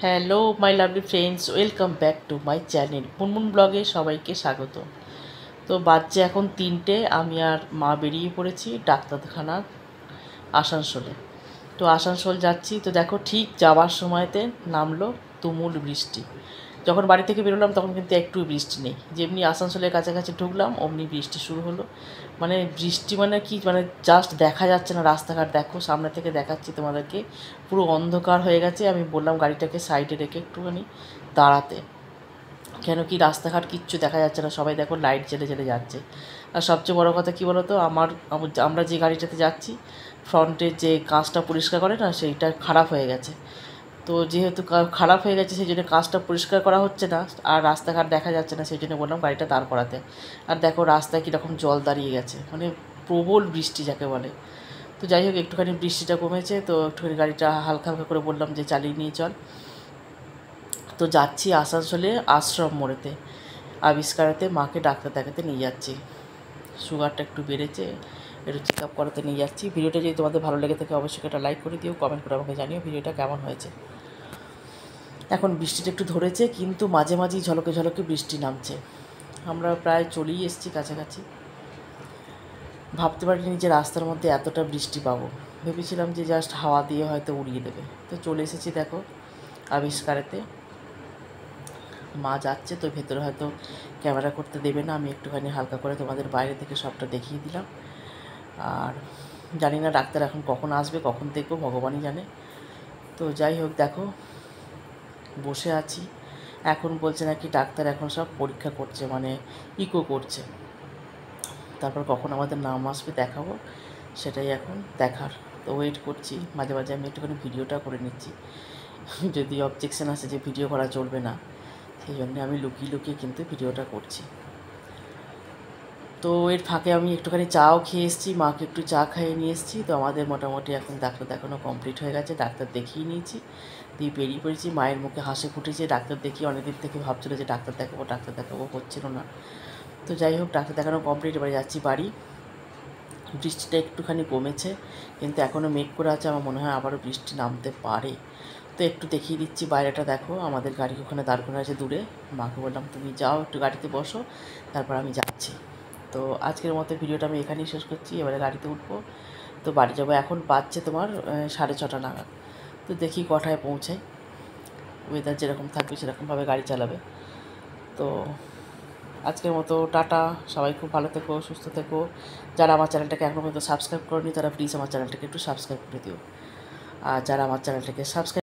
Hello my lovely friends, welcome back to my channel Munmun ব্লগে সবাইকে স্বাগত। তো বাজছে এখন 3টে, আমি আর মা বেরিয়ে পড়েছি ডাক্তারখানার আসানসোলে। তো আসানসোল যাচ্ছি, তো দেখো ঠিক যাওয়ার সময়তে নামলো তুমুল বৃষ্টি। যখন বাড়ি থেকে বেরোলাম তখন কিন্তু একটু বৃষ্টি নেই, যেমনি আসানসোলের কাছাকাছি ঢুকলাম অমনি বৃষ্টি শুরু হলো। মানে বৃষ্টি মানে কি, মানে জাস্ট দেখা যাচ্ছে না রাস্তাঘাট। দেখো সামনে থেকে দেখাচ্ছি তোমাদেরকে, পুরো অন্ধকার হয়ে গেছে। আমি বললাম গাড়িটাকে সাইডে রেখে একটুখানি দাঁড়াতে, কেন কি রাস্তাঘাট কিচ্ছু দেখা যাচ্ছে না, সবাই দেখো লাইট জ্বেলে জ্বেলে যাচ্ছে। আর সবচেয়ে বড় কথা কী বলো তো, আমরা যে গাড়িটাতে যাচ্ছি ফ্রন্টের যে কাঁচটা পরিষ্কার করে না, সেইটা খারাপ হয়ে গেছে। তো যেহেতু খারাপ হয়ে গেছে সেই জন্য কাজটা পরিষ্কার করা হচ্ছে না, আর রাস্তাঘাট দেখা যাচ্ছে না, সেই জন্য বললাম গাড়িটা দাঁড় করাতে। আর দেখো রাস্তায় কীরকম জল দাঁড়িয়ে গেছে, মানে প্রবল বৃষ্টি যাকে বলে। তো যাই হোক একটুখানি বৃষ্টিটা কমেছে, তো একটুখানি গাড়িটা হালকা হালকা করে বললাম যে চালিয়ে নিয়ে চল। তো যাচ্ছি আসানসোলে আশ্রম মোড়েতে, আবিষ্কারাতে মাকে ডাক্তার দেখাতে নিয়ে যাচ্ছি। সুগারটা একটু বেড়েছে, একটু চেক আপ করাতে নিয়ে যাচ্ছি। ভিডিওটা যদি তোমাদের ভালো লেগে থাকে অবশ্যই একটা লাইক করে দিও, কমেন্ট করে আমাকে জানিও ভিডিওটা কেমন হয়েছে। এখন বৃষ্টিটা একটু ধরেছে, কিন্তু মাঝে মাঝেই ঝলকে ঝলকে বৃষ্টি নামছে। আমরা প্রায় চলেই এসেছি কাছাকাছি। ভাবতে পারিনি যে রাস্তার মধ্যে এতটা বৃষ্টি পাবো, ভেবেছিলাম যে জাস্ট হাওয়া দিয়ে হয়তো উড়িয়ে দেবে। তো চলে এসেছি দেখো আবিষ্কারেতে। মা যাচ্ছে, তো ভেতরে হয়তো ক্যামেরা করতে দেবে না, আমি একটুখানি হালকা করে তোমাদের বাইরে থেকে সবটা দেখিয়ে দিলাম। আর জানি না ডাক্তার এখন কখন আসবে, কখন দেখবো ভগবানই জানে। তো যাই হোক দেখো বসে আছি। এখন বলছে নাকি ডাক্তার এখন সব পরীক্ষা করছে, মানে ইকো করছে। তারপর কখন আমাদের নাম আসবে দেখাবো, সেটাই এখন দেখার। তো ওয়েট করছি। মাঝে মাঝে আমি একটুখানি ভিডিওটা করে নিচ্ছি, যদি অবজেকশন আসে যে ভিডিও করা চলবে না, সেই জন্য আমি লুকিয়ে লুকিয়ে কিন্তু ভিডিওটা করছি। তো এর ফাঁকে আমি একটুখানি চাও খেয়ে এসেছি, মাকে একটু চা খাইয়ে নিয়ে এসেছি। তো আমাদের মোটামুটি এখন ডাক্তার দেখানো কমপ্লিট হয়ে গেছে, ডাক্তার দেখিয়ে নিয়েছি, দিয়ে বেরিয়ে পড়েছি। মায়ের মুখে হাসি ফুটেছে, ডাক্তার দেখিয়ে অনেকদিন থেকে ভাবছিলো যে ডাক্তার দেখাবো হচ্ছিল না। তো যাই হোক ডাক্তার দেখানো কমপ্লিট, এবারে যাচ্ছি বাড়ি। বৃষ্টিটা একটুখানি কমেছে, কিন্তু এখনও মেঘ করে আছে, আমার মনে হয় আবারও বৃষ্টি নামতে পারে। তো একটু দেখিয়ে দিচ্ছি বাইরেটা দেখো, আমাদের গাড়ি ওখানে দাঁড় করা আছে দূরে। মাকে বললাম তুমি যাও একটু গাড়িতে বসো, তারপর আমি যাচ্ছি। তো আজকের মতো ভিডিওটা আমি এখানেই শেষ করছি, এবারে গাড়িতে উঠবো, তো বাড়ি যাবো। এখন বাজছে তোমার 6:30 নাগাদ। তো দেখি কটায় পৌঁছাই, ওয়েদার যেরকম থাকবে সেরকমভাবে গাড়ি চালাবে। তো আজকের মতো টাটা, সবাই খুব ভালো থেকো, সুস্থ থেকো। যারা আমার চ্যানেলটাকে এখনও পর্যন্ত সাবস্ক্রাইব করেনি তারা প্লিজ আমার চ্যানেলটাকে একটু সাবস্ক্রাইব করে দিও। আর যারা আমার চ্যানেলটাকে সাবস্ক্রাইব